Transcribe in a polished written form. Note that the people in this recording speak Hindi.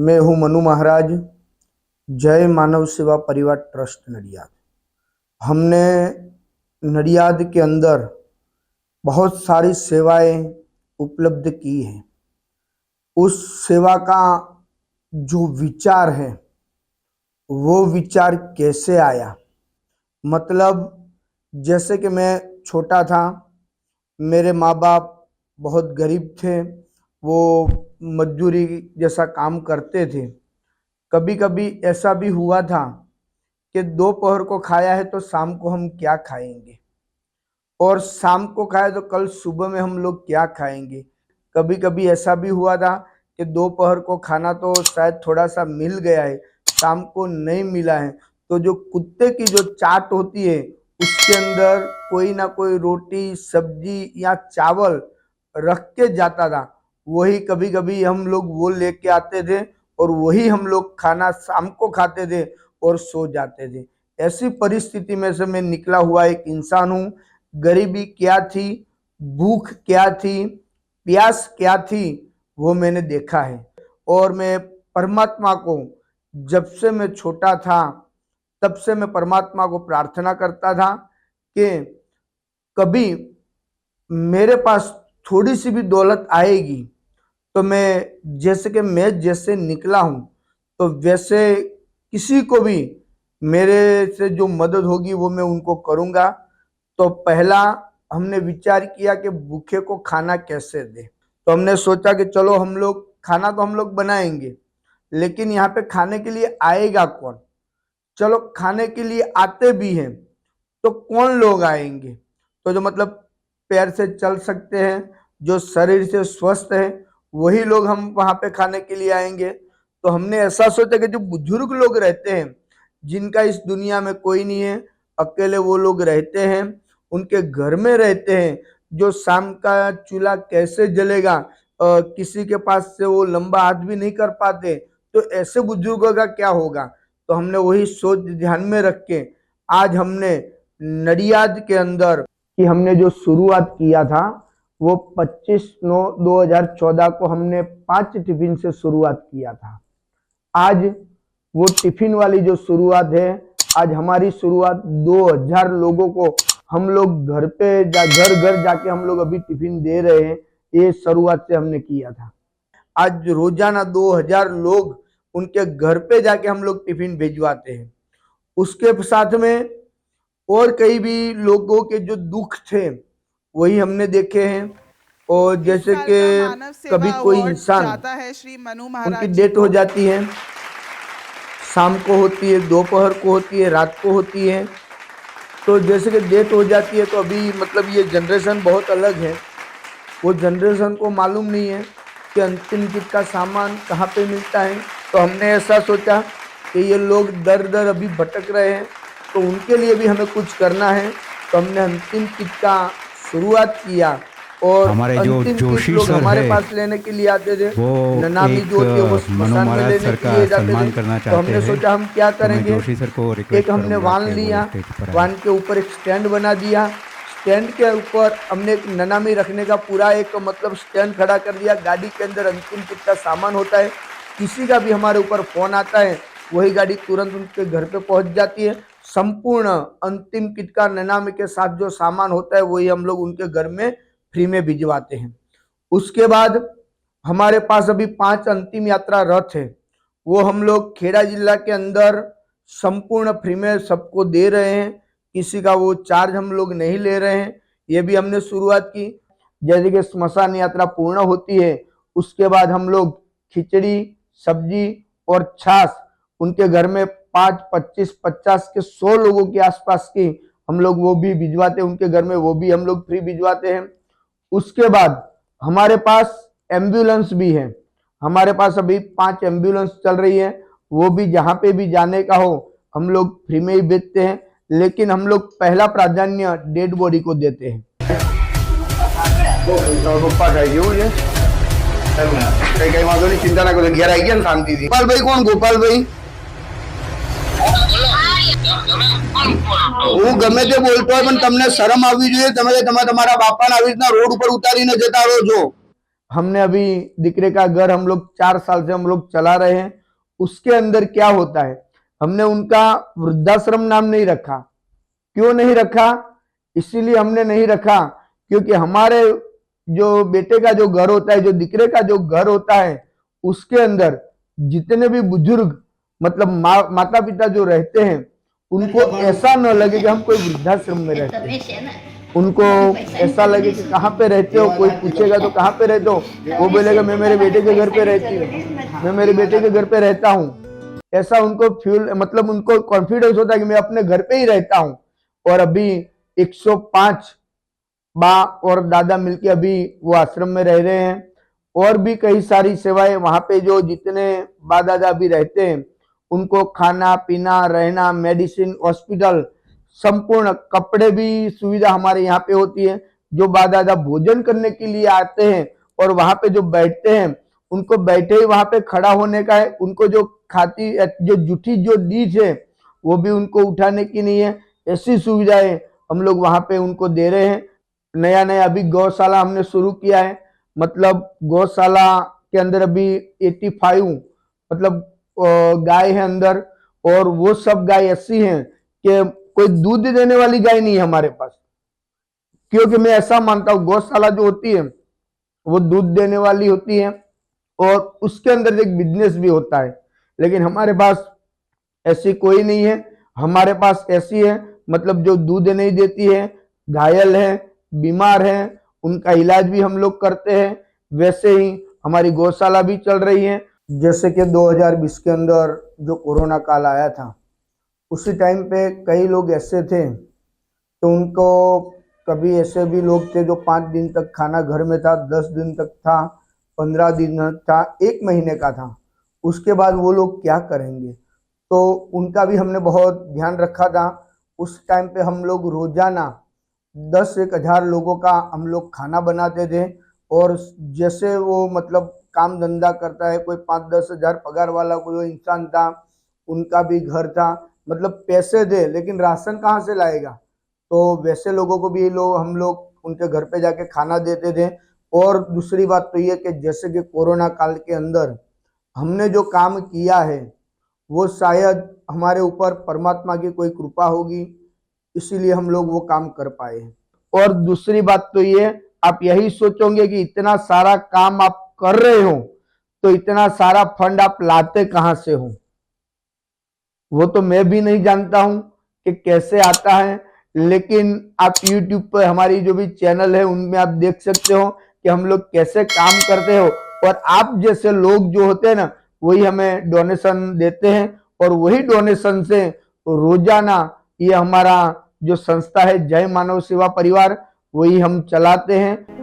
मैं हूं मनु महाराज, जय मानव सेवा परिवार ट्रस्ट नडियाद। हमने नडियाद के अंदर बहुत सारी सेवाएं उपलब्ध की हैं। उस सेवा का जो विचार है वो विचार कैसे आया, मतलब जैसे कि मैं छोटा था, मेरे माँ बाप बहुत गरीब थे, वो मजदूरी जैसा काम करते थे। कभी कभी ऐसा भी हुआ था कि दोपहर को खाया है तो शाम को हम क्या खाएंगे, और शाम को खाए तो कल सुबह में हम लोग क्या खाएंगे। कभी कभी ऐसा भी हुआ था कि दोपहर को खाना तो शायद थोड़ा सा मिल गया है, शाम को नहीं मिला है, तो जो कुत्ते की जो चाट होती है उसके अंदर कोई ना कोई रोटी, सब्जी या चावल रख के जाता था। वही कभी कभी हम लोग वो लेके आते थे और वही हम लोग खाना शाम को खाते थे और सो जाते थे। ऐसी परिस्थिति में से मैं निकला हुआ एक इंसान हूँ। गरीबी क्या थी, भूख क्या थी, प्यास क्या थी, वो मैंने देखा है। और मैं परमात्मा को, जब से मैं छोटा था तब से मैं परमात्मा को प्रार्थना करता था कि कभी मेरे पास थोड़ी सी भी दौलत आएगी तो मैं जैसे निकला हूं तो वैसे किसी को भी मेरे से जो मदद होगी वो मैं उनको करूंगा। तो पहला हमने विचार किया कि भूखे को खाना कैसे दे। तो हमने सोचा कि चलो हम लोग खाना तो हम लोग बनाएंगे, लेकिन यहाँ पे खाने के लिए आएगा कौन। चलो खाने के लिए आते भी हैं तो कौन लोग आएंगे, तो जो मतलब पैर से चल सकते हैं, जो शरीर से स्वस्थ है, वही लोग हम वहां पे खाने के लिए आएंगे। तो हमने ऐसा सोचा कि जो बुजुर्ग लोग रहते हैं, जिनका इस दुनिया में कोई नहीं है, अकेले वो लोग रहते हैं, उनके घर में रहते हैं, जो शाम का चूल्हा कैसे जलेगा, किसी के पास से वो लंबा हाथ भी नहीं कर पाते, तो ऐसे बुजुर्गों का क्या होगा। तो हमने वही सोच ध्यान में रख के आज हमने नडियाद के अंदर कि हमने जो शुरुआत किया था वो 25/9/2014 को हमने 5 टिफिन से शुरुआत किया था। आज वो टिफिन वाली जो शुरुआत है, आज हमारी शुरुआत 2000 लोगों को हम लोग घर घर जाके हम लोग अभी टिफिन दे रहे हैं। ये शुरुआत से हमने किया था। आज रोजाना 2000 लोग उनके घर पे जाके हम लोग टिफिन भिजवाते हैं। उसके साथ में और कई भी लोगों के जो दुख थे वही हमने देखे हैं। और जैसे कि कभी कोई इंसान श्री मनु उनकी महाराज डेथ हो जाती है, शाम को होती है, दोपहर को होती है, रात को होती है। तो जैसे कि डेथ हो जाती है तो अभी मतलब ये जनरेशन बहुत अलग है। वो जनरेशन को मालूम नहीं है कि अंतिम किट का सामान कहाँ पे मिलता है। तो हमने ऐसा सोचा कि ये लोग दर दर अभी भटक रहे हैं, तो उनके लिए भी हमें कुछ करना है। तो हमने अंतिम किट का शुरुआत किया और हमारे जो जोशी लोग सर हमारे है, पास लेने के लिए आते थे। वो ननामी जो होती है वो मनु स्मशान में महाराज लेने सर के का लिए जाते सम्मान थे। करना तो चाहते हमने हैं। सोचा हम क्या तो मैं करेंगे। जोशी सर को एक रिक्वेस्ट हमने करूंगा वान कि वो लिया, स्टेज पर आए। वान के ऊपर एक स्टैंड बना दिया। स्टैंड के ऊपर हमने एक ननामी रखने का पूरा एक मतलब स्टैंड खड़ा कर दिया। गाड़ी के अंदर अंतिम किट का सामान होता है, किसी का भी हमारे ऊपर फोन आता है, वही गाड़ी तुरंत उनके घर पे पहुंच जाती है। संपूर्ण अंतिम किट का ननामी के साथ जो सामान होता है वही हम लोग उनके घर में फ्री में भिजवाते हैं। उसके बाद हमारे पास अभी 5 अंतिम यात्रा रथ है, वो हम लोग खेड़ा जिला के अंदर संपूर्ण फ्री में सबको दे रहे हैं। किसी का वो चार्ज हम लोग नहीं ले रहे हैं। ये भी हमने शुरुआत की। जैसे कि स्मशान यात्रा पूर्ण होती है, उसके बाद हम लोग खिचड़ी, सब्जी और छाछ उनके घर में 5, 25, 50 के 100 लोगों के आसपास की हम लोग वो भी भिजवाते हैं उनके घर में, वो भी हम लोग फ्री भिजवाते हैं। उसके बाद हमारे पास एम्बुलेंस भी है। हमारे पास अभी 5 एम्बुलेंस चल रही है, वो भी जहां पे भी जाने का हो हम लोग फ्री में ही बेचते हैं, लेकिन हम लोग पहला प्राधान्य डेड बॉडी को देते हैं। चिंता ना करो, घर आई शांति थी। गोपाल भाई कौन? गोपाल भाई હું ગમે તે બોલતો હોય પણ તમને શરમ આવવી જોઈએ। તમે તમારા બાપાને આવી રીતના રોડ ઉપર ઉતારીને જતા રહો છો। हमने अभी दिकरे का घर हम लोग 4 साल से हम लोग चला रहे हैं। उसके अंदर क्या होता है, हमने उनका वृद्धाश्रम नाम नहीं रखा। क्यों नहीं रखा? इसीलिए हमने नहीं रखा क्योंकि हमारे जो बेटे का जो घर होता है, जो दिकरे का जो घर होता है, उसके अंदर जितने भी बुजुर्ग मतलब माता पिता जो रहते हैं, उनको ऐसा न लगे कि हम कोई वृद्धाश्रम में रहते हैं। उनको ऐसा लगे कि कहाँ पे रहते हो, कोई पूछेगा तो कहाँ पे रहते हो, वो बोलेगा मैं मेरे बेटे के घर पे रहती हूँ, मैं मेरे बेटे के घर पे रहता हूँ। ऐसा उनको फ्यूल मतलब उनको कॉन्फिडेंस होता है कि मैं अपने घर पे ही रहता हूँ। और अभी 105 माँ और दादा मिलके अभी वो आश्रम में रह रहे हैं। और भी कई सारी सेवाएं वहां पे जो जितने बा दादा अभी रहते हैं, उनको खाना पीना रहना मेडिसिन हॉस्पिटल संपूर्ण कपड़े भी सुविधा हमारे यहाँ पे होती है। जो बा दादा भोजन करने के लिए आते हैं और वहां पे जो बैठते हैं, उनको बैठे ही वहां पे खड़ा होने का है। उनको जो खाती जो जूठी जो डीश है वो भी उनको उठाने की नहीं है। ऐसी सुविधाएं हम लोग वहां पे उनको दे रहे हैं। नया नया अभी गौशाला हमने शुरू किया है। मतलब गौशाला के अंदर अभी 85 मतलब गाय है अंदर। और वो सब गाय ऐसी हैं कि कोई दूध देने वाली गाय नहीं है हमारे पास। क्योंकि मैं ऐसा मानता हूँ गौशाला जो होती है वो दूध देने वाली होती है और उसके अंदर एक बिजनेस भी होता है। लेकिन हमारे पास ऐसी कोई नहीं है। हमारे पास ऐसी है मतलब जो दूध नहीं देती है, घायल है, बीमार है, उनका इलाज भी हम लोग करते हैं। वैसे ही हमारी गौशाला भी चल रही है। जैसे कि 2020 के अंदर जो कोरोना काल आया था, उसी टाइम पे कई लोग ऐसे थे तो उनको कभी ऐसे भी लोग थे जो 5 दिन तक खाना घर में था, 10 दिन तक था, 15 दिन था, 1 महीने का था। उसके बाद वो लोग क्या करेंगे, तो उनका भी हमने बहुत ध्यान रखा था। उस टाइम पे हम लोग रोजाना 10-1 हज़ार लोगों का हम लोग खाना बनाते थे। और जैसे वो मतलब काम धंधा करता है, कोई 5-10 हज़ार पगार वाला कोई इंसान था, उनका भी घर था, मतलब पैसे थे लेकिन राशन कहाँ से लाएगा। तो वैसे लोगों को भी लोग हम लोग उनके घर पे जाके खाना देते थे। और दूसरी बात तो ये कि जैसे कि कोरोना काल के अंदर हमने जो काम किया है वो शायद हमारे ऊपर परमात्मा की कोई कृपा होगी, इसीलिए हम लोग वो काम कर पाए। और दूसरी बात तो ये, आप यही सोचोगे कि इतना सारा काम आप कर रहे हो तो इतना सारा फंड आप लाते कहां से हो। वो तो मैं भी नहीं जानता हूं कि कैसे आता है। लेकिन आप YouTube पर हमारी जो भी चैनल है उनमें आप देख सकते हो कि हम लोग कैसे काम करते हो। और आप जैसे लोग जो होते हैं ना, वही हमें डोनेशन देते हैं और वही डोनेशन से रोजाना ये हमारा जो संस्था है जय मानव सेवा परिवार, वही हम चलाते हैं।